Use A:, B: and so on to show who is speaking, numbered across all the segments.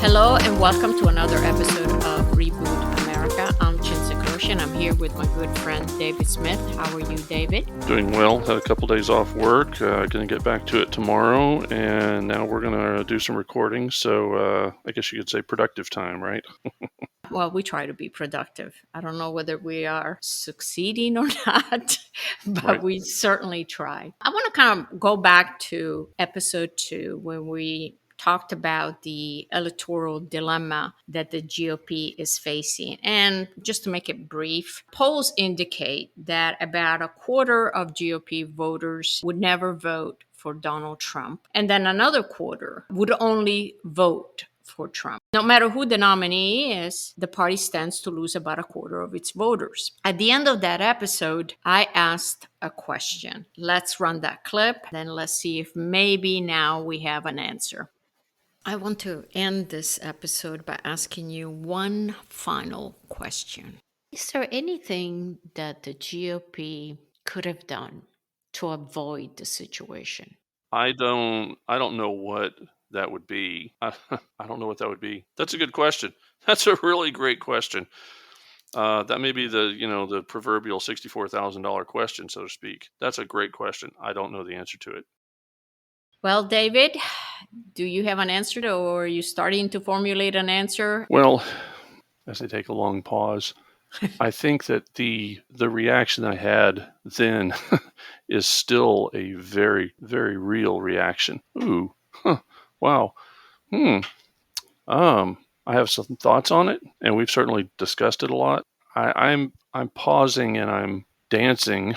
A: Hello and welcome to another episode of Reboot America. I'm Chinsa Koshin. I'm here with my good friend David Smith. How are you, David?
B: Doing well. Had a couple days off work. Going to get back to it tomorrow, and now we're going to do some recording. So I guess you could say productive time, right?
A: Well, we try to be productive. I don't know whether we are succeeding or not, but
B: Right.
A: we certainly try. I want to kind of go back to episode 2 when we talked about the electoral dilemma that the GOP is facing. And just to make it brief, polls indicate that about a quarter of GOP voters would never vote for Donald Trump. And then another quarter would only vote for Trump. No matter who the nominee is, the party stands to lose about a quarter of its voters. At the end of that episode, I asked a question. Let's run that clip, then let's see if maybe now we have an answer. I want to end this episode by asking you one final question. Is there anything that the GOP could have done to avoid the situation?
B: I don't know what that would be. I don't know what that would be. That's a good question. That's a really great question. That may be the proverbial $64,000 question, so to speak. That's a great question. I don't know the answer to it.
A: Well, David, do you have an answer or are you starting to formulate an answer?
B: Well, as I take a long pause, I think that the reaction I had then is still a very, very real reaction. Ooh, wow. I have some thoughts on it, and we've certainly discussed it a lot. I'm pausing and I'm dancing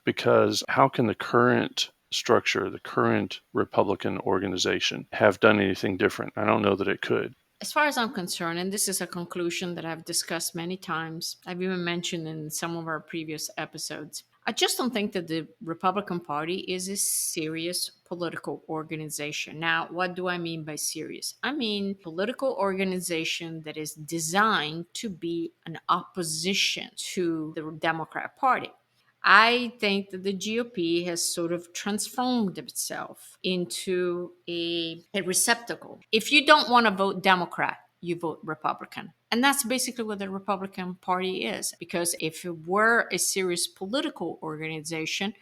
B: because how can the current structure, the current Republican organization, have done anything different? I don't know that it could.
A: As far as I'm concerned, and this is a conclusion that I've discussed many times, I've even mentioned in some of our previous episodes, I just don't think that the Republican Party is a serious political organization. Now, what do I mean by serious? I mean political organization that is designed to be an opposition to the Democrat Party. I think that the GOP has sort of transformed itself into a receptacle. If you don't want to vote Democrat, you vote Republican. And that's basically what the Republican Party is. Because if it were a serious political organization,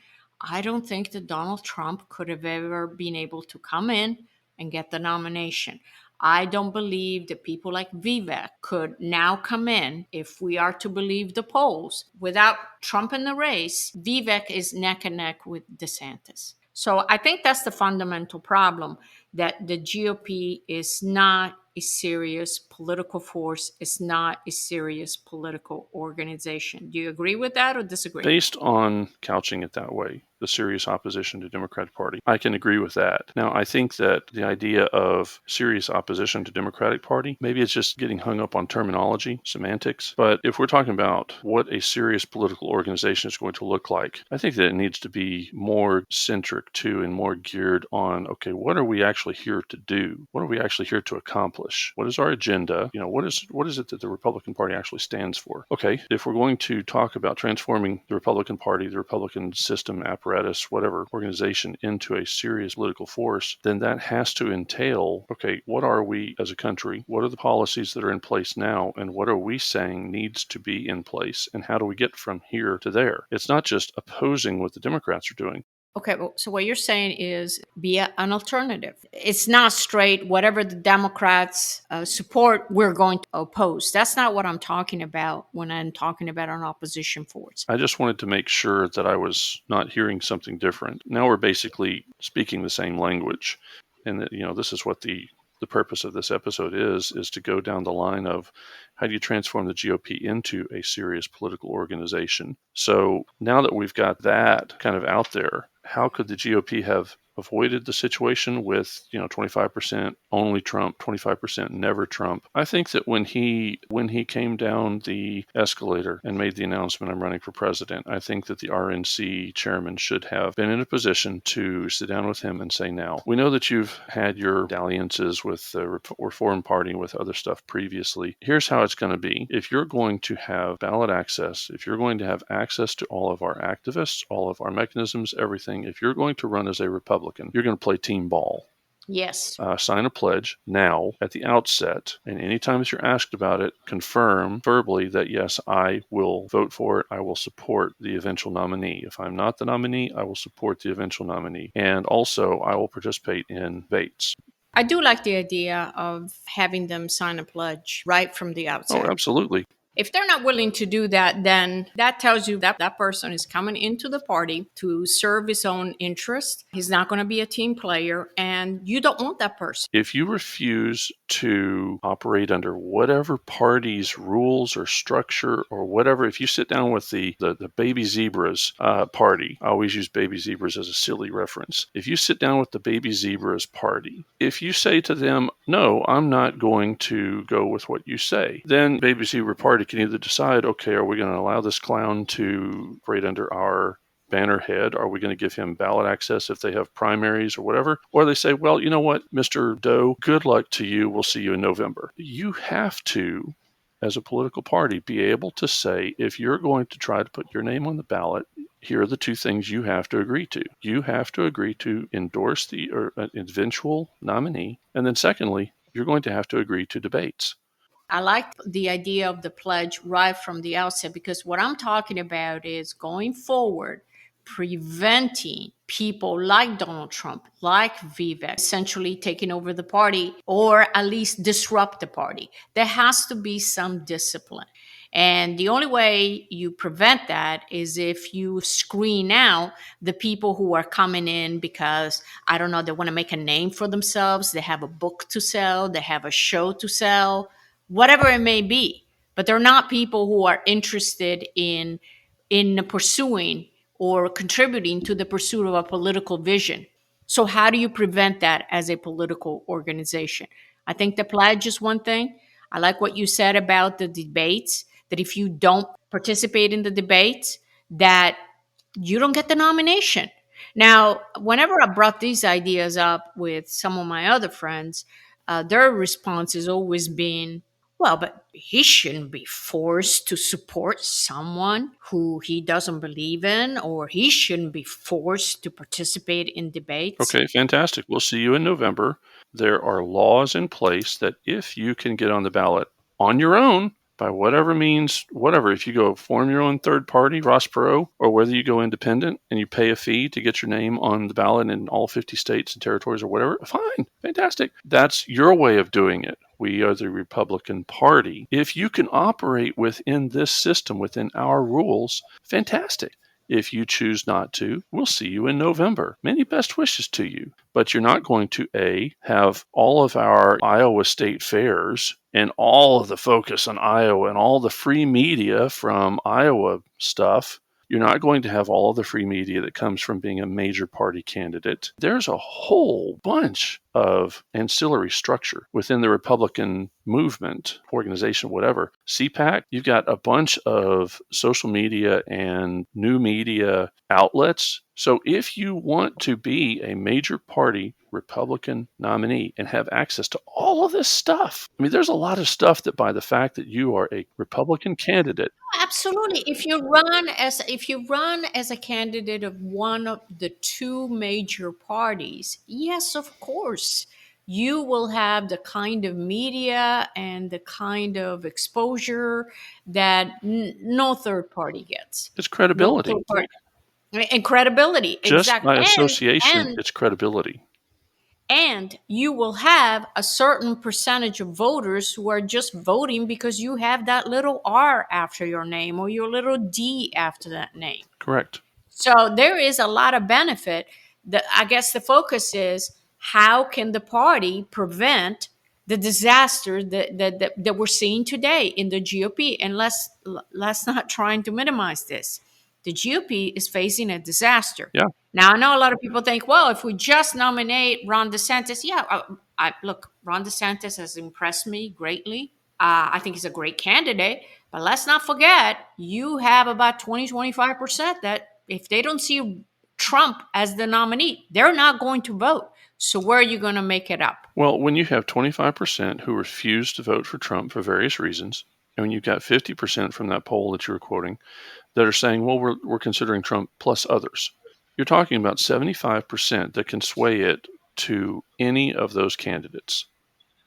A: I don't think that Donald Trump could have ever been able to come in and get the nomination. I don't believe that people like Vivek could now come in, if we are to believe the polls. Without Trump in the race, Vivek is neck and neck with DeSantis. So I think that's the fundamental problem, that the GOP is not a serious political force. It's not a serious political organization. Do you agree with that or disagree?
B: Based on couching it that way, the serious opposition to Democratic Party, I can agree with that. Now, I think that the idea of serious opposition to Democratic Party, maybe it's just getting hung up on terminology, semantics. But if we're talking about what a serious political organization is going to look like, I think that it needs to be more centric to and more geared on, okay, what are we actually here to do? What are we actually here to accomplish? What is our agenda? What is it that the Republican Party actually stands for? Okay, if we're going to talk about transforming the Republican Party, the Republican system, apparatus, whatever organization into a serious political force, then that has to entail, okay, what are we as a country? What are the policies that are in place now? And what are we saying needs to be in place? And how do we get from here to there? It's not just opposing what the Democrats are doing.
A: Okay, well, so what you're saying is be an alternative. It's not straight, whatever the Democrats support, we're going to oppose. That's not what I'm talking about when I'm talking about an opposition force.
B: I just wanted to make sure that I was not hearing something different. Now we're basically speaking the same language. And that, this is what the purpose of this episode is to go down the line of how do you transform the GOP into a serious political organization. So now that we've got that kind of out there, how could the GOP have avoided the situation with 25% only Trump, 25% never Trump. I think that when he came down the escalator and made the announcement, I'm running for president, I think that the RNC chairman should have been in a position to sit down with him and say, now, we know that you've had your dalliances with the Reform Party, with other stuff previously. Here's how it's going to be. If you're going to have ballot access, if you're going to have access to all of our activists, all of our mechanisms, everything, if you're going to run as a Republican, you're going to play team ball.
A: Yes.
B: Sign a pledge now at the outset, and anytime that you're asked about it, confirm verbally that, yes, I will vote for it. I will support the eventual nominee. If I'm not the nominee, I will support the eventual nominee. And also, I will participate in debates.
A: I do like the idea of having them sign a pledge right from the
B: Oh,
A: outset.
B: absolutely.
A: If they're not willing to do that, then that tells you that that person is coming into the party to serve his own interest. He's not going to be a team player, and you don't want that person.
B: If you refuse to operate under whatever party's rules or structure or whatever, if you sit down with the baby zebras party, I always use baby zebras as a silly reference. If you sit down with the baby zebras party, if you say to them, no, I'm not going to go with what you say, then baby zebra party can either decide, okay, are we going to allow this clown to operate under our banner head? Are we going to give him ballot access if they have primaries or whatever? Or they say, well, you know what, Mr. Doe, good luck to you. We'll see you in November. You have to, as a political party, be able to say, if you're going to try to put your name on the ballot, here are the two things you have to agree to. You have to agree to endorse the eventual nominee. And then secondly, you're going to have to agree to debates.
A: I like the idea of the pledge right from the outset because what I'm talking about is going forward, preventing people like Donald Trump, like Vivek, essentially taking over the party or at least disrupt the party. There has to be some discipline. And the only way you prevent that is if you screen out the people who are coming in because, I don't know, they want to make a name for themselves, they have a book to sell, they have a show to sell, whatever it may be. But they're not people who are interested in pursuing or contributing to the pursuit of a political vision. So how do you prevent that as a political organization? I think the pledge is one thing. I like what you said about the debates, that if you don't participate in the debates, that you don't get the nomination. Now, whenever I brought these ideas up with some of my other friends, their response has always been, well, but he shouldn't be forced to support someone who he doesn't believe in, or he shouldn't be forced to participate in debates.
B: Okay, fantastic. We'll see you in November. There are laws in place that if you can get on the ballot on your own, by whatever means, whatever, if you go form your own third party, Ross Perot, or whether you go independent and you pay a fee to get your name on the ballot in all 50 states and territories or whatever, fine, fantastic. That's your way of doing it. We are the Republican Party. If you can operate within this system, within our rules, fantastic. If you choose not to, we'll see you in November. Many best wishes to you. But you're not going to, A, have all of our Iowa state fairs and all of the focus on Iowa and all the free media from Iowa stuff. You're not going to have all of the free media that comes from being a major party candidate. There's a whole bunch of ancillary structure within the Republican movement, organization, whatever. CPAC, you've got a bunch of social media and new media outlets. So if you want to be a major party Republican nominee and have access to all of this stuff, I mean, there's a lot of stuff that by the fact that you are a Republican candidate.
A: Absolutely. If you run as a candidate of one of the two major parties, yes, of course, you will have the kind of media and the kind of exposure that no third party gets.
B: It's
A: No
B: credibility.
A: third party and credibility,
B: Just by
A: exactly.
B: association,
A: And
B: it's credibility.
A: and you will have a certain percentage of voters who are just voting because you have that little R after your name or your little D after that name.
B: Correct.
A: So there is a lot of benefit. I guess the focus is how can the party prevent the disaster that we're seeing today in the GOP? And let's not trying to minimize this. The GOP is facing a disaster.
B: Yeah.
A: Now, I know a lot of people think, well, if we just nominate Ron DeSantis, yeah, look, Ron DeSantis has impressed me greatly. I think he's a great candidate, but let's not forget, you have about 20-25% that if they don't see Trump as the nominee, they're not going to vote. So where are you going to make it up?
B: Well, when you have 25% who refuse to vote for Trump for various reasons, and when you've got 50% from that poll that you were quoting that are saying, well, we're considering Trump plus others, you're talking about 75% that can sway it to any of those candidates.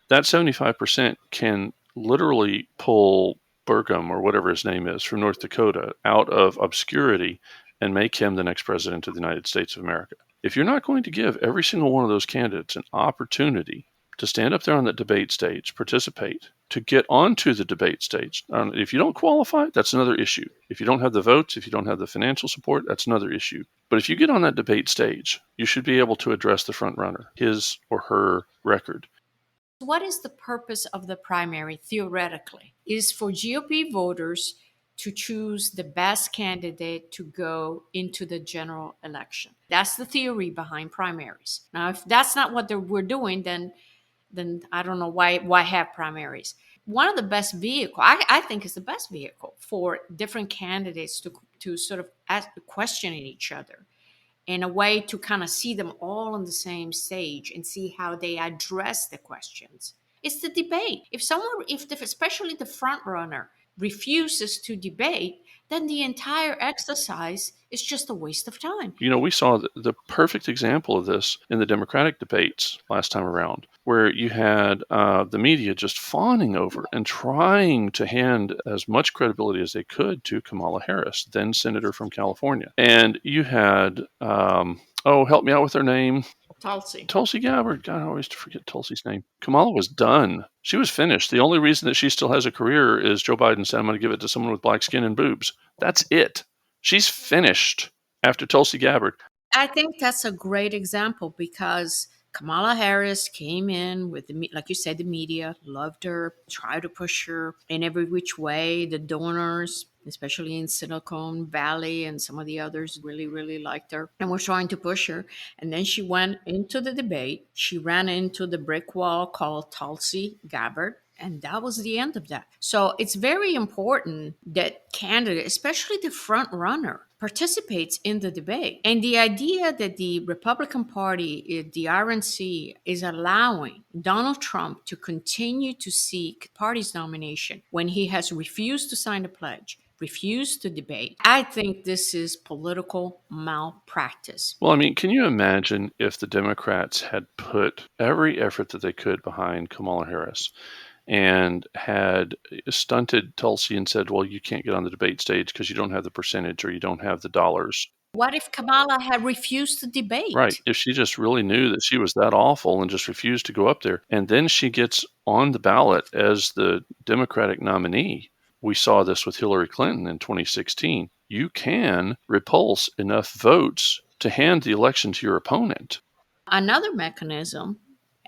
B: That 75% can literally pull Burgum or whatever his name is from North Dakota out of obscurity and make him the next president of the United States of America. If you're not going to give every single one of those candidates an opportunity to stand up there on the debate stage, participate, to get onto the debate stage. If you don't qualify, that's another issue. If you don't have the votes, if you don't have the financial support, that's another issue. But if you get on that debate stage, you should be able to address the front runner, his or her record.
A: What is the purpose of the primary theoretically? Is for GOP voters to choose the best candidate to go into the general election. That's the theory behind primaries. Now, if that's not what we're doing, then I don't know why have primaries. One of the best vehicle, I think, is the best vehicle for different candidates to sort of ask, questioning each other in a way to kind of see them all on the same stage and see how they address the questions. It's the debate. Especially the front runner refuses to debate, then the entire exercise is just a waste of time.
B: You know, we saw the perfect example of this in the Democratic debates last time around, where you had the media just fawning over and trying to hand as much credibility as they could to Kamala Harris, then senator from California. And you had, help me out with her name. Tulsi Gabbard. God, I always forget Tulsi's name. Kamala was done. She was finished. The only reason that she still has a career is Joe Biden said, I'm going to give it to someone with black skin and boobs. That's it. She's finished after Tulsi Gabbard.
A: I think that's a great example because Kamala Harris came in with like you said, the media loved her, tried to push her in every which way. The donors, especially in Silicon Valley and some of the others, really, really liked her and were trying to push her. And then she went into the debate. She ran into the brick wall called Tulsi Gabbard. And that was the end of that. So it's very important that candidate, especially the front runner, participates in the debate. And the idea that the Republican Party, the RNC, is allowing Donald Trump to continue to seek party's nomination when he has refused to sign the pledge, refused to debate. I think this is political malpractice.
B: Well, I mean, can you imagine if the Democrats had put every effort that they could behind Kamala Harris and had stunted Tulsi and said, well, you can't get on the debate stage because you don't have the percentage or you don't have the dollars.
A: What if Kamala had refused to debate?
B: Right. If she just really knew that she was that awful and just refused to go up there, and then she gets on the ballot as the Democratic nominee. We saw this with Hillary Clinton in 2016. You can repulse enough votes to hand the election to your opponent.
A: Another mechanism,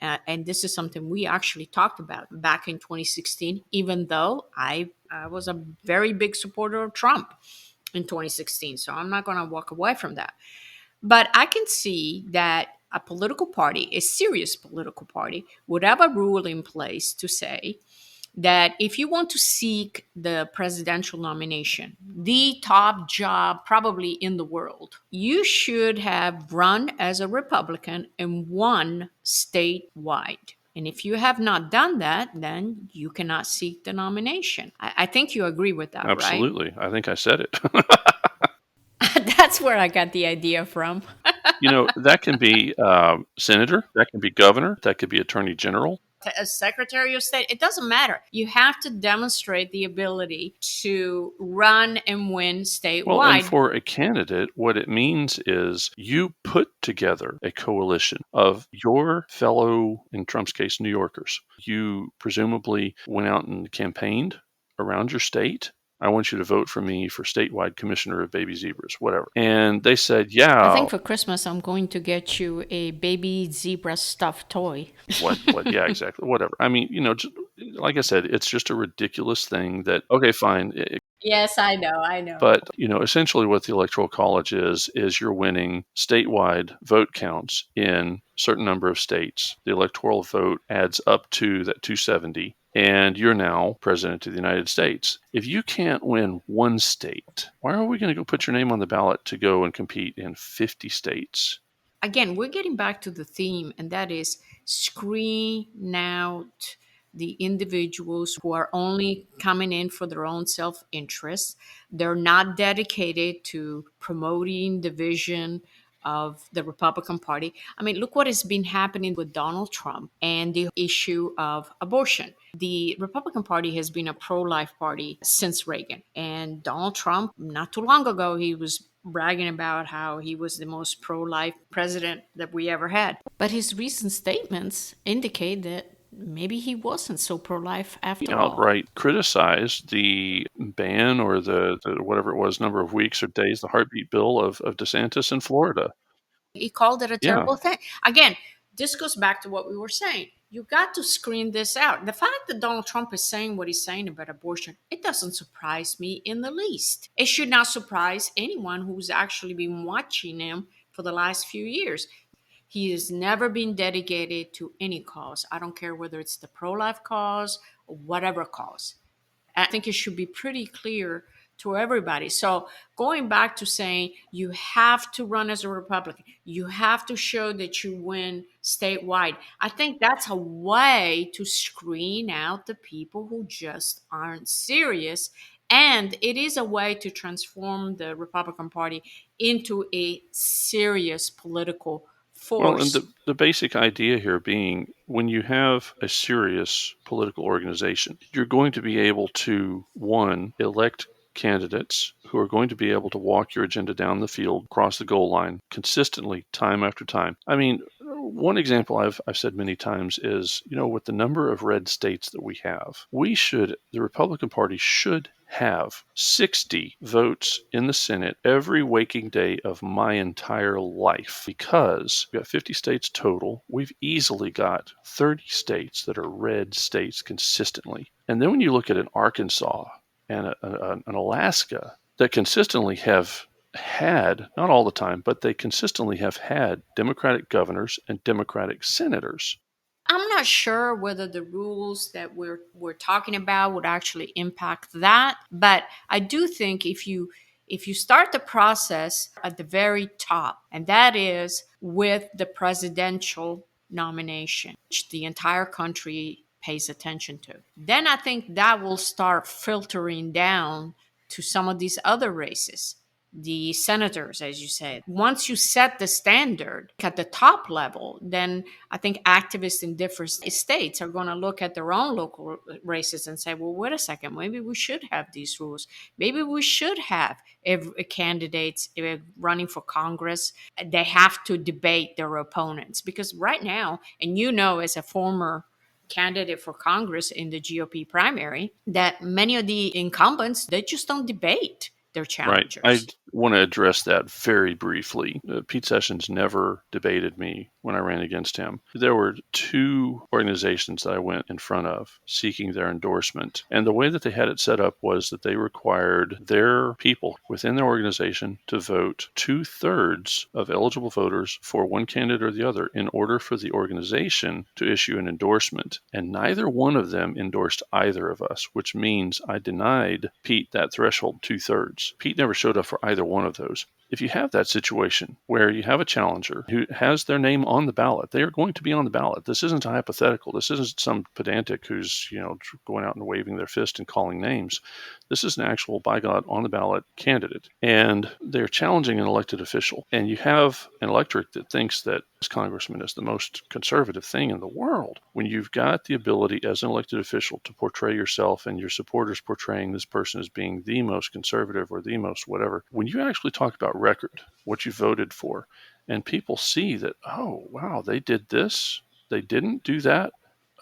A: and this is something we actually talked about back in 2016, even though I was a very big supporter of Trump in 2016. So I'm not going to walk away from that. But I can see that a political party, a serious political party, would have a rule in place to say that if you want to seek the presidential nomination, the top job probably in the world, you should have run as a Republican and won statewide. And if you have not done that, then you cannot seek the nomination. I think you agree with that,
B: Absolutely.
A: right?
B: I think I said it.
A: That's where I got the idea from.
B: You know, that can be senator, that can be governor, that could be attorney general.
A: As Secretary of State, it doesn't matter. You have to demonstrate the ability to run and win statewide.
B: Well, and for a candidate, what it means is you put together a coalition of your fellow, in Trump's case, New Yorkers. You presumably went out and campaigned around your state. I want you to vote for me for statewide commissioner of baby zebras, whatever. And they said, yeah.
A: I think for Christmas, I'm going to get you a baby zebra stuffed toy.
B: What? Yeah, exactly. Whatever. I mean, like I said, it's just a ridiculous thing that, okay, fine.
A: Yes, I know, I know.
B: But, essentially what the Electoral College is you're winning statewide vote counts in a certain number of states. The electoral vote adds up to that 270, and you're now president of the United States. If you can't win one state, why are we going to go put your name on the ballot to go and compete in 50 states?
A: Again, we're getting back to the theme, and that is screen out the individuals who are only coming in for their own self interest. They're not dedicated to promoting the vision of the Republican Party. I mean, look what has been happening with Donald Trump and the issue of abortion. The Republican Party has been a pro life party since Reagan. And Donald Trump, not too long ago, he was bragging about how he was the most pro life president that we ever had. But his recent statements indicate that maybe he wasn't so pro life after all.
B: Outright criticize the ban or the whatever it was, number of weeks or days, the heartbeat bill of DeSantis in Florida.
A: He called it a
B: Yeah.
A: terrible thing. Again, this goes back to what we were saying. You got to screen this out. The fact that Donald Trump is saying what he's saying about abortion, it doesn't surprise me in the least. It should not surprise anyone who's actually been watching him for the last few years. He has never been dedicated to any cause. I don't care whether it's the pro life cause or whatever cause. I think it should be pretty clear to everybody. So, going back to saying you have to run as a Republican, you have to show that you win statewide. I think that's a way to screen out the people who just aren't serious. And it is a way to transform the Republican Party into a serious political
B: Well, and
A: force.
B: the basic idea here being when you have a serious political organization, you're going to be able to, one, elect candidates who are going to be able to walk your agenda down the field, across the goal line consistently, time after time. I mean, one example I've said many times is, with the number of red states that we have, the Republican Party should have 60 votes in the Senate every waking day of my entire life because we've got 50 states total. We've easily got 30 states that are red states consistently. And then when you look at an Arkansas and an Alaska that consistently have had, not all the time, but they consistently have had Democratic governors and Democratic senators.
A: I'm not sure whether the rules that we're talking about would actually impact that, but I do think if you start the process at the very top, and that is with the presidential nomination, which the entire country pays attention to, then I think that will start filtering down to some of these other races, the senators, as you said. Once you set the standard at the top level, then I think activists in different states are going to look at their own local races and say, well, wait a second, maybe we should have these rules. Maybe we should have, if candidates running for Congress, they have to debate their opponents. Because right now, and as a former candidate for Congress in the GOP primary, that many of the incumbents, they just don't debate their
B: Right. I
A: challengers.
B: want to address that very briefly. Pete Sessions never debated me when I ran against him. There were two organizations that I went in front of seeking their endorsement. And the way that they had it set up was that they required their people within their organization to vote 2/3 of eligible voters for one candidate or the other in order for the organization to issue an endorsement. And neither one of them endorsed either of us, which means I denied Pete that threshold 2/3. Pete never showed up for either one of those. If you have that situation where you have a challenger who has their name on the ballot, they are going to be on the ballot. This isn't a hypothetical. This isn't some pedantic who's, going out and waving their fist and calling names. This is an actual, by God, on the ballot candidate. And they're challenging an elected official. And you have an electorate that thinks that this congressman is the most conservative thing in the world. When you've got the ability as an elected official to portray yourself and your supporters portraying this person as being the most conservative or the most whatever, when you actually talk about record, what you voted for, and people see that, oh, wow, they did this, they didn't do that,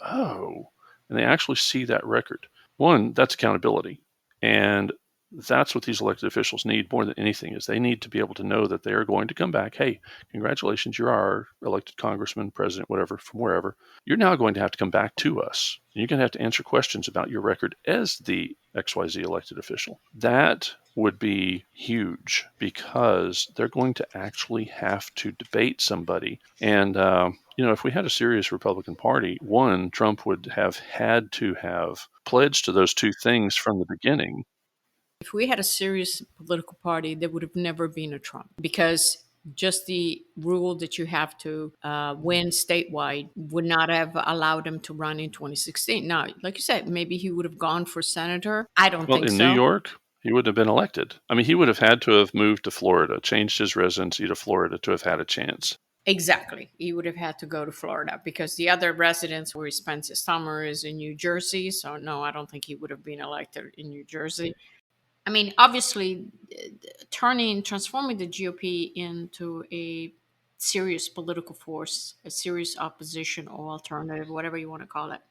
B: oh, and they actually see that record. One, that's accountability. And That's what these elected officials need more than anything, is they need to be able to know that they are going to come back. Hey, congratulations, you're our elected congressman, president, whatever, from wherever. You're now going to have to come back to us. And you're going to have to answer questions about your record as the XYZ elected official. That would be huge, because they're going to actually have to debate somebody. And, if we had a serious Republican Party, one, Trump would have had to have pledged to those two things from the beginning.
A: If we had a serious political party, there would have never been a Trump, because just the rule that you have to win statewide would not have allowed him to run in 2016. Now, like you said, maybe he would have gone for senator. I don't
B: Well,
A: think
B: in New
A: so.
B: York, he wouldn't have been elected. I mean, he would have had to have moved to Florida, changed his residency to Florida to have had a chance.
A: Exactly. He would have had to go to Florida, because the other residence where he spends his summer is in New Jersey. So, no, I don't think he would have been elected in New Jersey. I mean, obviously, transforming the GOP into a serious political force, a serious opposition or alternative, whatever you want to call it.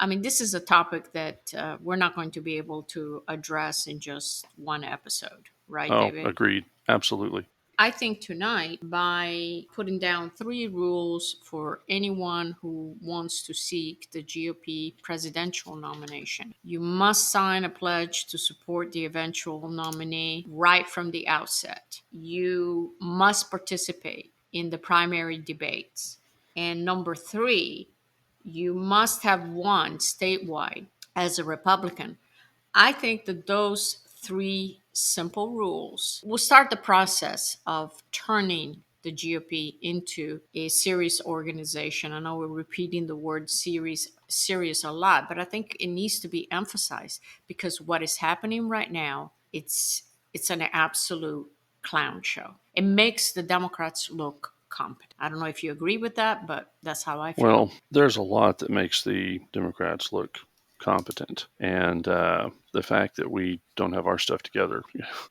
A: I mean, this is a topic that we're not going to be able to address in just one episode, right,
B: Oh,
A: David?
B: agreed. Absolutely.
A: I think tonight, by putting down three rules for anyone who wants to seek the GOP presidential nomination: you must sign a pledge to support the eventual nominee right from the outset. You must participate in the primary debates. And number three, you must have won statewide as a Republican. I think that those three simple rules will start the process of turning the GOP into a serious organization. I know we're repeating the word serious a lot, but I think it needs to be emphasized, because what is happening right now, it's an absolute clown show. It makes the Democrats look competent. I don't know if you agree with that, but that's how I feel.
B: Well, there's a lot that makes the Democrats look competent. And the fact that we don't have our stuff together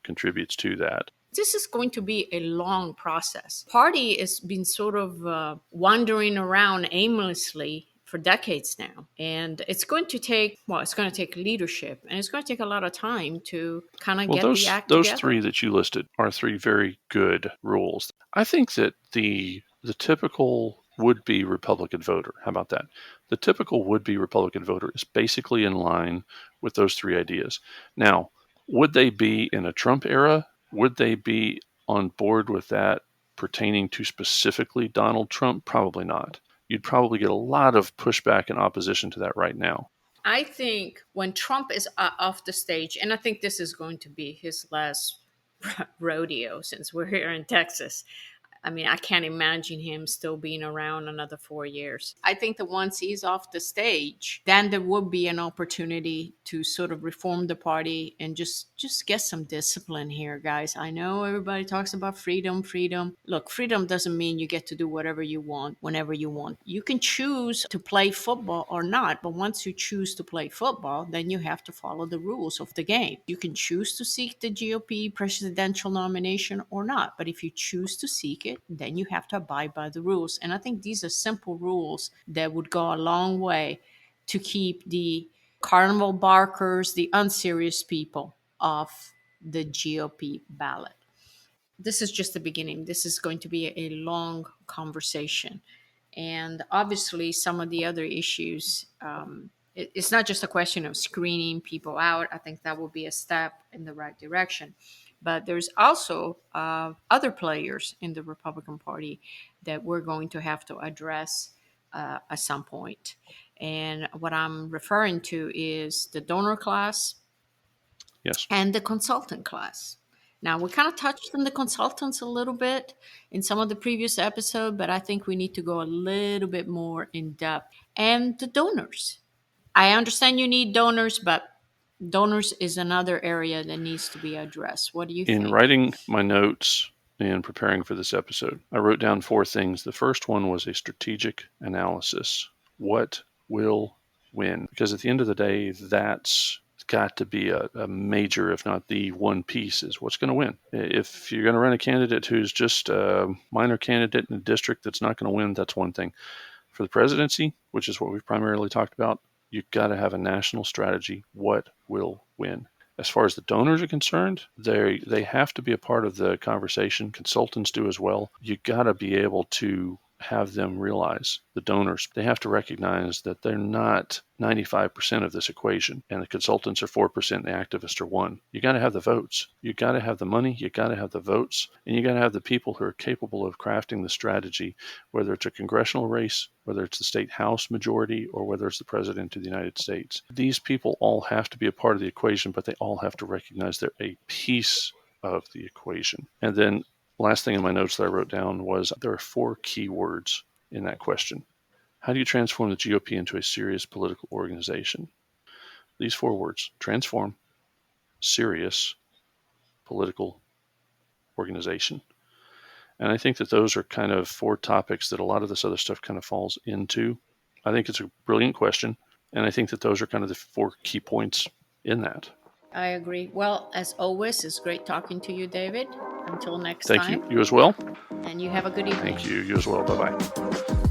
B: contributes to that.
A: This is going to be a long process. Party has been sort of wandering around aimlessly for decades now, and it's going to take leadership, and it's going to take a lot of time to kind of
B: Well,
A: get the
B: those
A: act
B: those three
A: together.
B: that you listed are three very good rules. I think that the typical would-be Republican voter, how about that? The typical would-be Republican voter is basically in line with those three ideas. Now, would they be in a Trump era? Would they be on board with that pertaining to specifically Donald Trump? Probably not. You'd probably get a lot of pushback and opposition to that right now.
A: I think when Trump is off the stage, and I think this is going to be his last rodeo since we're here in Texas. I mean, I can't imagine him still being around another 4 years. I think that once he's off the stage, then there would be an opportunity to sort of reform the party and just get some discipline here, guys. I know everybody talks about freedom, freedom. Look, freedom doesn't mean you get to do whatever you want whenever you want. You can choose to play football or not, but once you choose to play football, then you have to follow the rules of the game. You can choose to seek the GOP presidential nomination or not, but if you choose to seek it, then you have to abide by the rules. And I think these are simple rules that would go a long way to keep the carnival barkers, the unserious people, off the GOP ballot. This is just the beginning. This is going to be a long conversation. And obviously, some of the other issues, it's not just a question of screening people out. I think that will be a step in the right direction. But there's also other players in the Republican Party that we're going to have to address at some point. And what I'm referring to is the donor class
B: Yes.
A: and the consultant class. Now, we kind of touched on the consultants a little bit in some of the previous episode, but I think we need to go a little bit more in depth. And the donors. I understand you need donors, but donors is another area that needs to be addressed. What do you
B: In
A: think?
B: writing my notes and preparing for this episode, I wrote down four things. The first one was a strategic analysis. What will win? Because at the end of the day, that's got to be a major, if not the one piece, is what's going to win. If you're going to run a candidate who's just a minor candidate in a district that's not going to win, that's one thing. For the presidency, which is what we've primarily talked about, you've got to have a national strategy. What will win? As far as the donors are concerned, they have to be a part of the conversation. Consultants do as well. You got to be able to have them realize, the donors, they have to recognize that they're not 95% of this equation, and the consultants are 4% and the activists are 1%. You got to have the votes. You got to have the money. You got to have the votes, and you got to have the people who are capable of crafting the strategy, whether it's a congressional race, whether it's the state house majority, or whether it's the president of the United States. These people all have to be a part of the equation, but they all have to recognize they're a piece of the equation. And then last thing in my notes that I wrote down was there are 4 key words in that question. How do you transform the GOP into a serious political organization? These 4 words: transform, serious, political organization. And I think that those are kind of 4 topics that a lot of this other stuff kind of falls into. I think it's a brilliant question. And I think that those are kind of the 4 key points in that.
A: I agree. Well, as always, it's great talking to you, David. Until next
B: Thank you.
A: time,
B: You as well.
A: and you have a good evening.
B: Thank you. You as well. Bye bye.